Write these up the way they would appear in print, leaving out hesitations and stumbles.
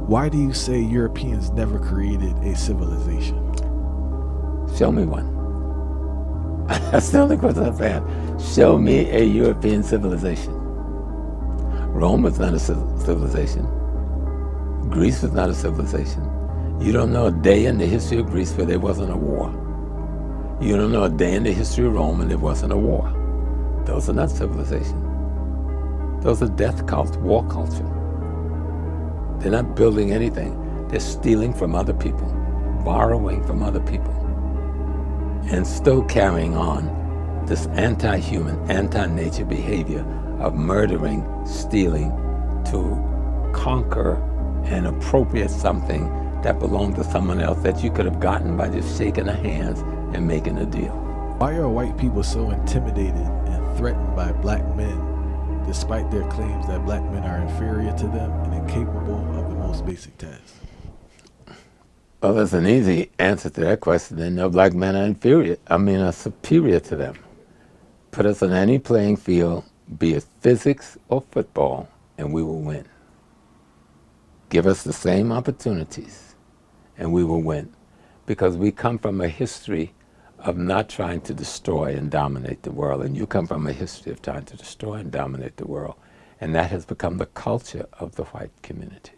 Why do you say Europeans never created a civilization? Show me one. That's the only question I've had. Show me a European civilization. Rome was not a civilization. Greece was not a civilization. You don't know a day in the history of Greece where there wasn't a war. You don't know a day in the history of Rome when there wasn't a war. Those are not civilization. Those are death culture, war culture. They're not building anything. They're stealing from other people, borrowing from other people, and still carrying on this anti-human, anti-nature behavior of murdering, stealing to conquer and appropriate something that belonged to someone else that you could have gotten by just shaking their hands and making a deal. Why are white people so intimidated and threatened by black men, despite their claims that black men are inferior to them and incapable of the most basic tasks? Well, there's an easy answer to that question. They know black men are superior to them. Put us on any playing field, be it physics or football, and we will win. Give us the same opportunities, and we will win. Because we come from a history of not trying to destroy and dominate the world, and you come from a history of trying to destroy and dominate the world. And that has become the culture of the white community.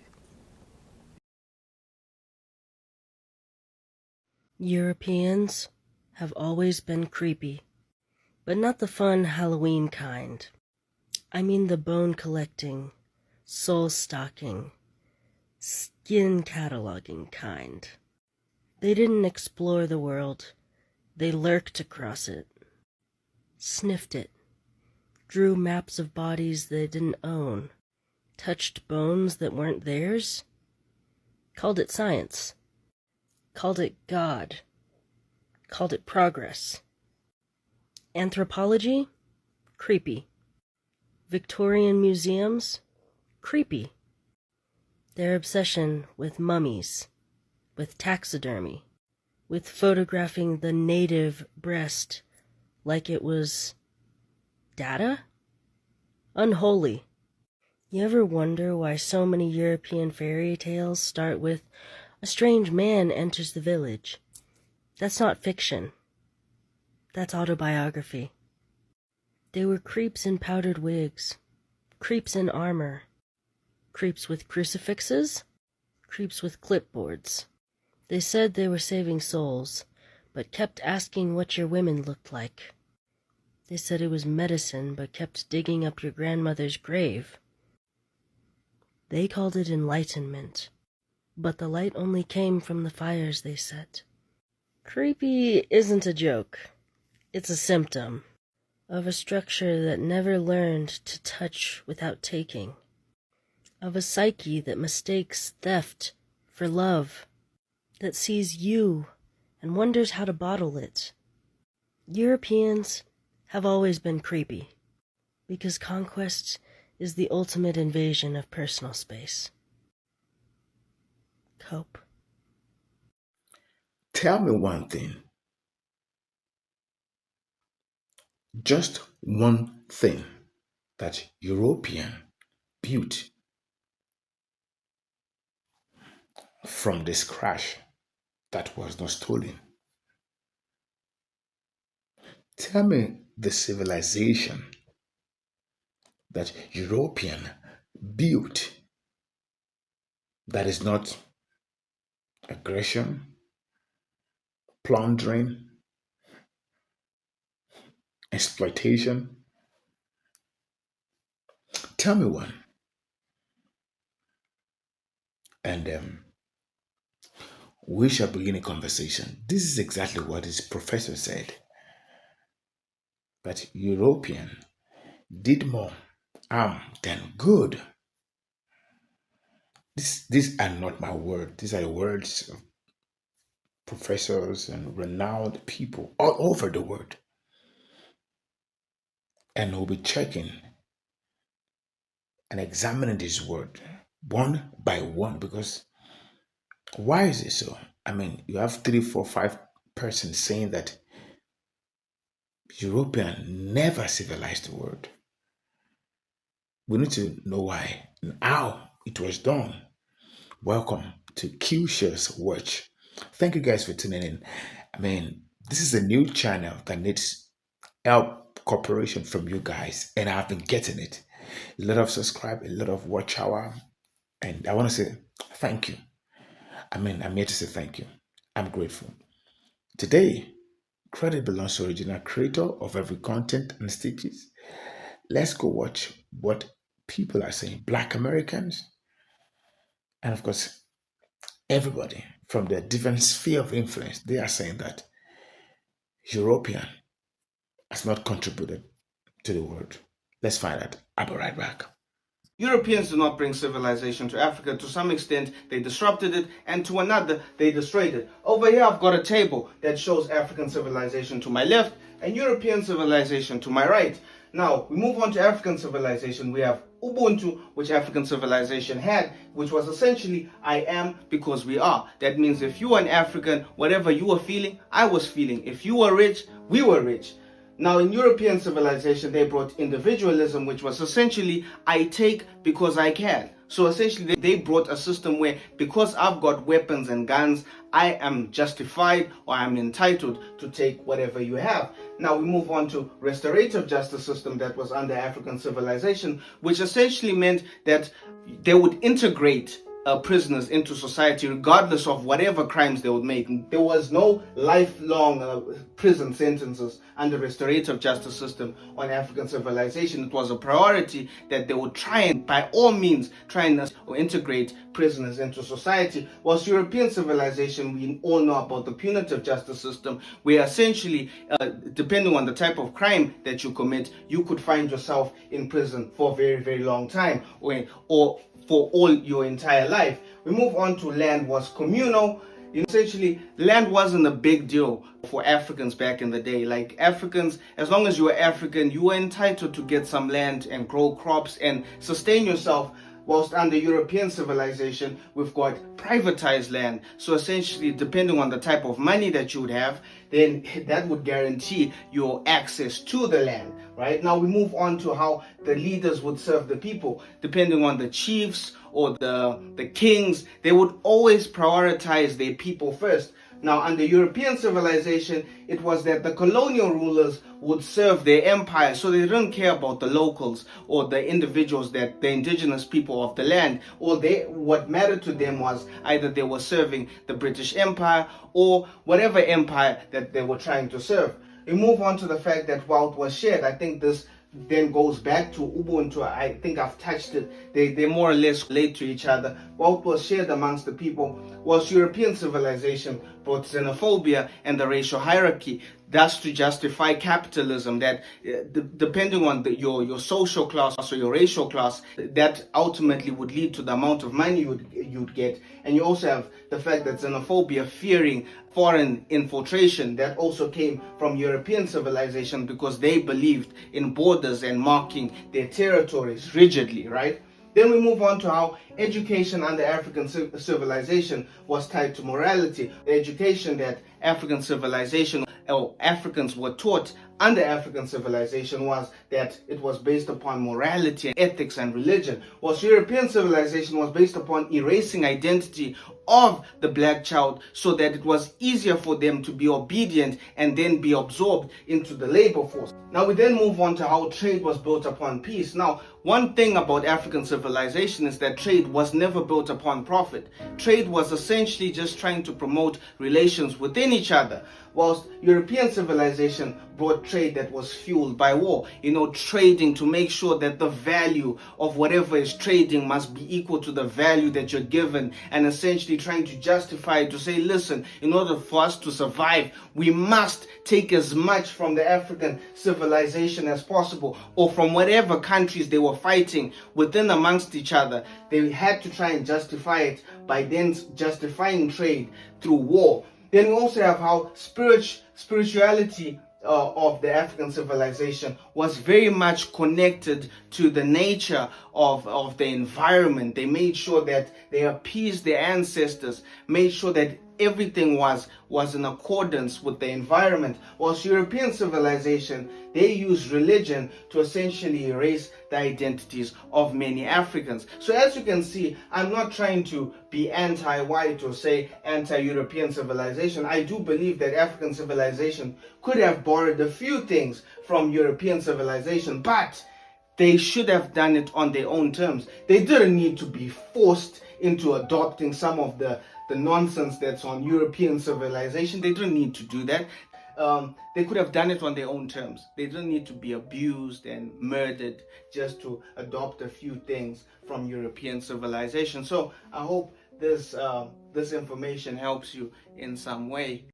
Europeans have always been creepy, but not the fun Halloween kind. I mean the bone-collecting, soul-stalking, skin-cataloging kind. They didn't explore the world. They lurked across it, sniffed it, drew maps of bodies they didn't own, touched bones that weren't theirs, called it science, called it God, called it progress. Anthropology? Creepy. Victorian museums? Creepy. Their obsession with mummies, with taxidermy, with photographing the native breast like it was data? Unholy. You ever wonder why so many European fairy tales start with a strange man enters the village? That's not fiction. That's autobiography. They were creeps in powdered wigs, creeps in armor, creeps with crucifixes, creeps with clipboards. They said they were saving souls, but kept asking what your women looked like. They said it was medicine, but kept digging up your grandmother's grave. They called it enlightenment, but the light only came from the fires they set. Creepy isn't a joke. It's a symptom of a structure that never learned to touch without taking, of a psyche that mistakes theft for love, that sees you and wonders how to bottle it. Europeans have always been creepy, because conquest is the ultimate invasion of personal space. Cope. Tell me one thing. Just one thing that European built from this crash that was not stolen. Tell me the civilization that European built that is not aggression, plundering, exploitation. Tell me one. And we shall begin a conversation. This is exactly what his professor said. That European did more harm than good. These are not my words. These are the words of professors and renowned people all over the world. And we'll be checking and examining this word one by one, because why is it so? I mean, you have 3, 4, 5 persons saying that European never civilized the world. We need to know why and how it was done. Welcome to Qesholls Watch. Thank you guys for tuning in. This is a new channel that needs help, cooperation from you guys, and I've been getting it. A lot of subscribe, a lot of watch hour, and I want to say thank you. I'm here to say thank you. I'm grateful. Today, credit belongs to original creator of every content and stitches. Let's go watch what people are saying. Black Americans, and of course, everybody from their different sphere of influence, they are saying that European has not contributed to the world. Let's find out. I'll be right back. Europeans did not bring civilization to Africa. To some extent, they disrupted it, and to another, they destroyed it. Over here, I've got a table that shows African civilization to my left and European civilization to my right. Now, we move on to African civilization. We have Ubuntu, which African civilization had, which was essentially, I am because we are. That means if you are an African, whatever you were feeling, I was feeling. If you were rich, we were rich. Now, in European civilization, they brought individualism, which was essentially, I take because I can. So essentially, they brought a system where, because I've got weapons and guns, I am justified or I'm entitled to take whatever you have. Now we move on to restorative justice system that was under African civilization, which essentially meant that they would integrate prisoners into society regardless of whatever crimes they would make. There was no lifelong prison sentences under restorative justice system on African civilization. It was a priority that they would try and by all means try and integrate prisoners into society. Whilst European civilization, we all know about the punitive justice system, where essentially depending on the type of crime that you commit, you could find yourself in prison for a very, very long time or for all your entire life. We move on to land was communal. Essentially, land wasn't a big deal for Africans back in the day. Like Africans, as long as you were African, you were entitled to get some land and grow crops and sustain yourself. Whilst under European civilization, we've got privatized land. So essentially, depending on the type of money that you would have, then that would guarantee your access to the land, right? Now we move on to how the leaders would serve the people. Depending on the chiefs or the kings, they would always prioritize their people first. Now, under European civilization, it was that the colonial rulers would serve their empire, so they didn't care about the locals or the individuals, that the indigenous people of the land. What mattered to them was either they were serving the British Empire or whatever empire that they were trying to serve. We move on to the fact that wealth was shared. I think this then goes back to Ubuntu. I think I've touched it. They more or less relate to each other. Wealth was shared amongst the people, whilst European civilization brought xenophobia and the racial hierarchy, thus to justify capitalism, that depending on your social class or your racial class, that ultimately would lead to the amount of money you'd get. And you also have the fact that xenophobia, fearing foreign infiltration, that also came from European civilization because they believed in borders and marking their territories rigidly, right? Then we move on to how education under African civilization was tied to morality. The education that African civilization or Africans were taught under African civilization was that it was based upon morality and ethics and religion, whilst European civilization was based upon erasing identity of the black child so that it was easier for them to be obedient and then be absorbed into the labor force. Now we then move on to how trade was built upon peace. Now, one thing about African civilization is that trade was never built upon profit. Trade was essentially just trying to promote relations within each other, whilst European civilization brought trade that was fueled by war. Trading to make sure that the value of whatever is trading must be equal to the value that you're given, and essentially trying to justify it to say, listen, in order for us to survive, we must take as much from the African civilization as possible, or from whatever countries they were fighting within amongst each other. They had to try and justify it by then justifying trade through war. Then we also have how spirituality of the African civilization was very much connected to the nature of the environment. They made sure that they appeased their ancestors, made sure that everything was in accordance with the environment, whilst European civilization, they used religion to essentially erase the identities of many Africans. So as you can see, I'm not trying to be anti-white or say anti-European civilization. I do believe that African civilization could have borrowed a few things from European civilization, but they should have done it on their own terms. They didn't need to be forced into adopting some of the nonsense that's on European civilization. They didn't need to do that. They could have done it on their own terms. They didn't need to be abused and murdered just to adopt a few things from European civilization. So I hope this information helps you in some way.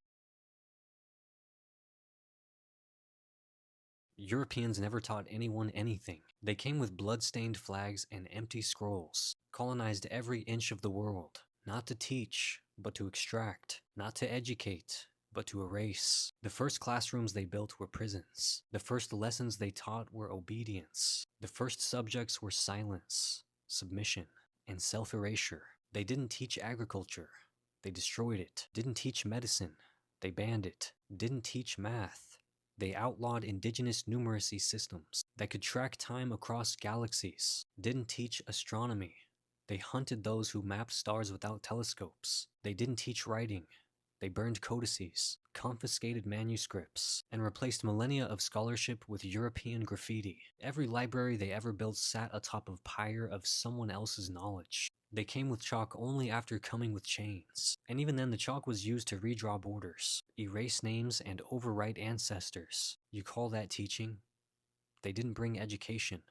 Europeans never taught anyone anything. They came with blood-stained flags and empty scrolls, colonized every inch of the world, not to teach, but to extract, not to educate, but to erase. The first classrooms they built were prisons. The first lessons they taught were obedience. The first subjects were silence, submission, and self-erasure. They didn't teach agriculture. They destroyed it. Didn't teach medicine. They banned it. Didn't teach math. They outlawed indigenous numeracy systems that could track time across galaxies. Didn't teach astronomy. They hunted those who mapped stars without telescopes. They didn't teach writing. They burned codices, confiscated manuscripts, and replaced millennia of scholarship with European graffiti. Every library they ever built sat atop a pyre of someone else's knowledge. They came with chalk only after coming with chains, and even then the chalk was used to redraw borders, erase names, and overwrite ancestors. You call that teaching? They didn't bring education.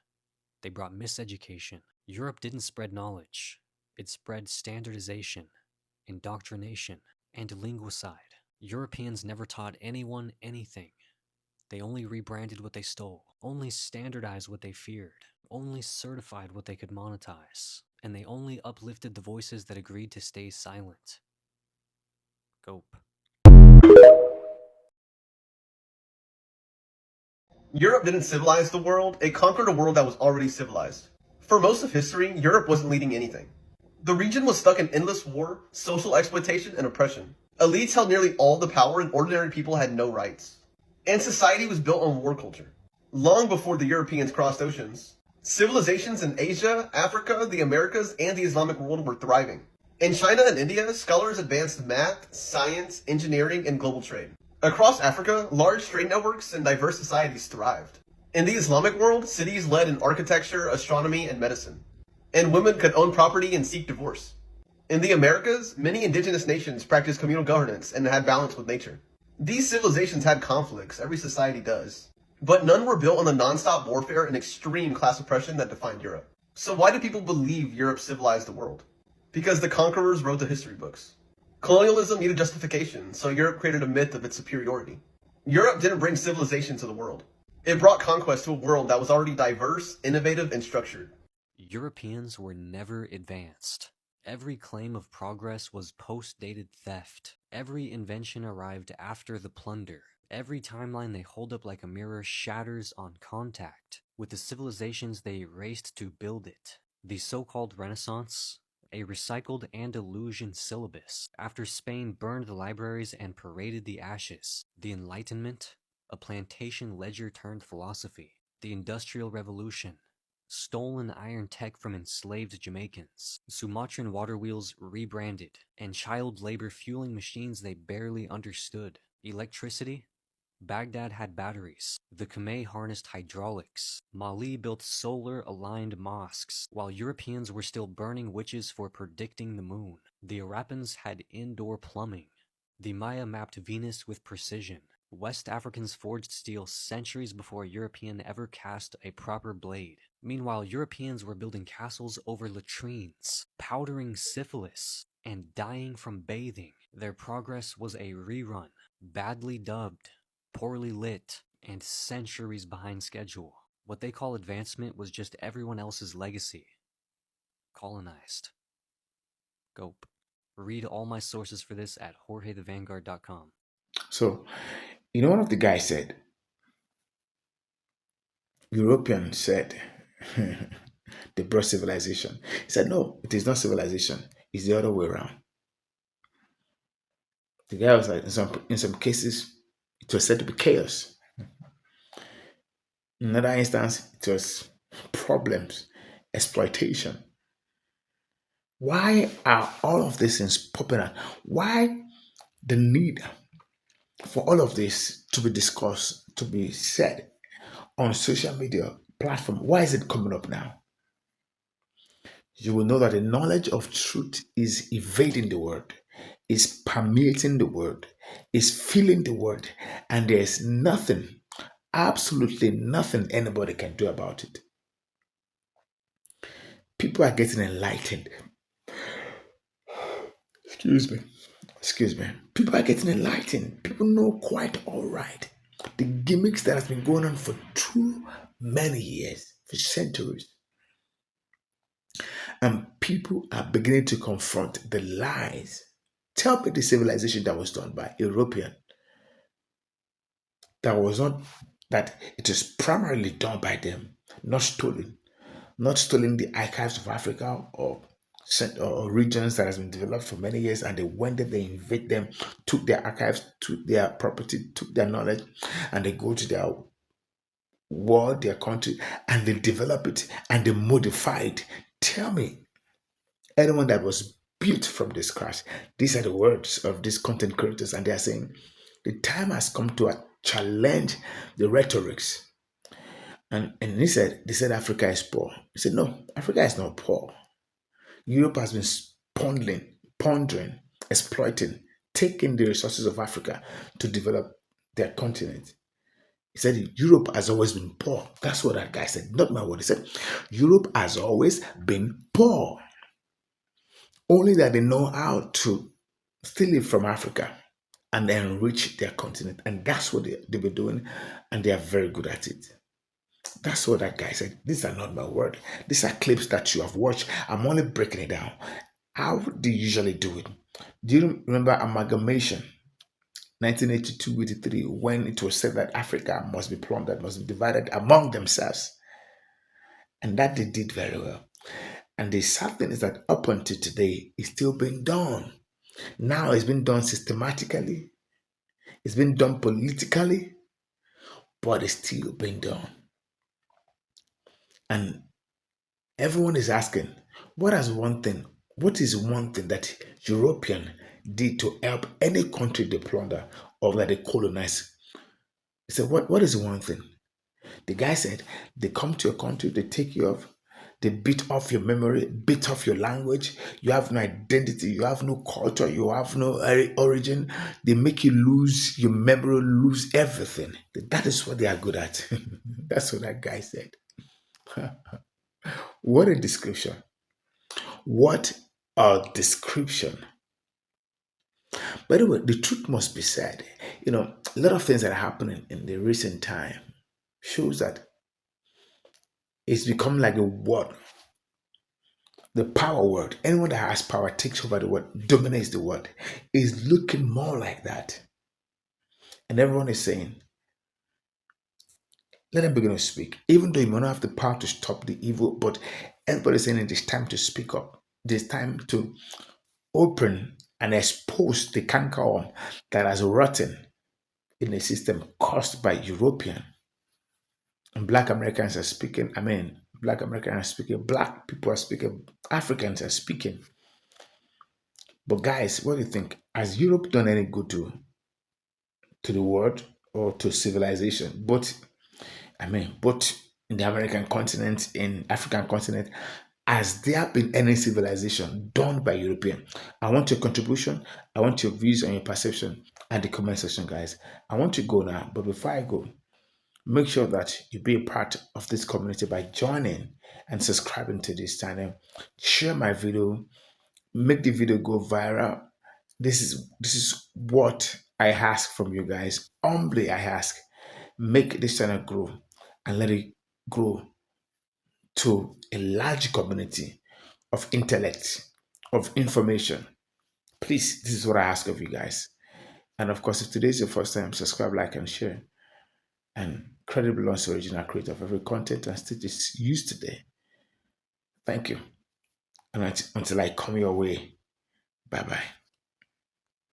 They brought miseducation. Europe didn't spread knowledge. It spread standardization, indoctrination, and linguicide. Europeans never taught anyone anything. They only rebranded what they stole, only standardized what they feared, only certified what they could monetize, and they only uplifted the voices that agreed to stay silent. Gope. Europe didn't civilize the world, it conquered a world that was already civilized. For most of history, Europe wasn't leading anything. The region was stuck in endless war, social exploitation, and oppression. Elites held nearly all the power and ordinary people had no rights. And society was built on war culture. Long before the Europeans crossed oceans, civilizations in Asia, Africa, the Americas, and the Islamic world were thriving. In China and India, scholars advanced math, science, engineering, and global trade. Across Africa, large trade networks and diverse societies thrived. In the Islamic world, cities led in architecture, astronomy, and medicine. And women could own property and seek divorce. In the Americas, many indigenous nations practiced communal governance and had balance with nature. These civilizations had conflicts, every society does. But none were built on the non-stop warfare and extreme class oppression that defined Europe. So why do people believe Europe civilized the world? Because the conquerors wrote the history books. Colonialism needed justification, so Europe created a myth of its superiority. Europe didn't bring civilization to the world. It brought conquest to a world that was already diverse, innovative, and structured. Europeans were never advanced. Every claim of progress was post-dated theft. Every invention arrived after the plunder. Every timeline they hold up like a mirror shatters on contact with the civilizations they erased to build it. The so-called Renaissance, a recycled Andalusian syllabus, after Spain burned the libraries and paraded the ashes. The Enlightenment, a plantation ledger turned philosophy. The Industrial Revolution, stolen iron tech from enslaved Jamaicans, Sumatran water wheels rebranded, and child labor fueling machines they barely understood. Electricity? Baghdad had batteries. The Khmer harnessed hydraulics. Mali built solar-aligned mosques, while Europeans were still burning witches for predicting the moon. The Arappans had indoor plumbing. The Maya mapped Venus with precision. West Africans forged steel centuries before a European ever cast a proper blade. Meanwhile, Europeans were building castles over latrines, powdering syphilis, and dying from bathing. Their progress was a rerun, badly dubbed, poorly lit, and centuries behind schedule. What they call advancement was just everyone else's legacy. Colonized. Gope. Read all my sources for this at jorgethevanguard.com. So, one of the guys said, Europeans said, they brought civilization. He said, no, it is not civilization. It's the other way around. The guy was like, in some cases, it was said to be chaos. In another instance, it was problems, exploitation. Why are all of these things popping up? Why the need for all of this to be discussed, to be said on social media platform? Why is it coming up now? You will know that the knowledge of truth is evading the word, is permeating the word, is filling the word, and there's nothing, absolutely nothing anybody can do about it. People are getting enlightened. Excuse me. Excuse me. People are getting enlightened. People know quite all right the gimmicks that has been going on for too many years, for centuries. And people are beginning to confront the lies. Tell me the civilization that was done by European, that was not, that it is primarily done by them, not stolen, not stealing the archives of Africa or regions that has been developed for many years, and they went there, they invade them, took their archives, took their property, took their knowledge, and they go to their world, their country, and they develop it and they modify it. Tell me, anyone that was built from this scratch, these are the words of these content creators, and they are saying the time has come to challenge the rhetorics. And they said Africa is poor. He said, no, Africa is not poor. Europe has been pondering, exploiting, taking the resources of Africa to develop their continent. He said Europe has always been poor. That's what that guy said, not my word. He said Europe has always been poor. Only that they know how to steal it from Africa and enrich their continent. And that's what they were doing. And they are very good at it. That's what that guy said. These are not my word. These are clips that you have watched. I'm only breaking it down. How do you usually do it? Do you remember amalgamation? 1982-83, when it was said that Africa must be plundered, must be divided among themselves. And that they did very well. And the sad thing is that up until today, it's still being done. Now it's been done systematically, it's been done politically, but it's still being done. And everyone is asking, what is one thing that European did to help any country they plunder or that they colonize? He said, what is one thing? The guy said, they come to your country, they take you off, they beat off your memory, beat off your language. You have no identity, you have no culture, you have no origin. They make you lose your memory, lose everything. That is what they are good at. That's what that guy said. What a description. What a description. By the way, the truth must be said. A lot of things that are happening in the recent time shows that it's become like a word. The power word. Anyone that has power takes over the word, dominates the word. Is looking more like that. And everyone is saying, let them begin to speak. Even though you may not have the power to stop the evil, but everybody is saying it is time to speak up. It is time to open and expose the cankerworm that has rotten in a system caused by European. And Black Americans are speaking. Black Americans are speaking. Black people are speaking. Africans are speaking. But guys, what do you think? Has Europe done any good to the world or to civilization? Both in the American continent, in African continent, has there been any civilization done by European? I want your contribution. I want your views and your perception at the comment section, guys. I want to go now, but before I go, make sure that you be a part of this community by joining and subscribing to this channel. Share my video, make the video go viral. This is what I ask from you guys. Humbly I ask, make this channel grow and let it grow to a large community of intellect, of information. Please, this is what I ask of you guys. And of course, if today is your first time, subscribe, like, and share. And credit belongs to the original creator of every content and stage is used today. Thank you. And until I come your way, bye-bye.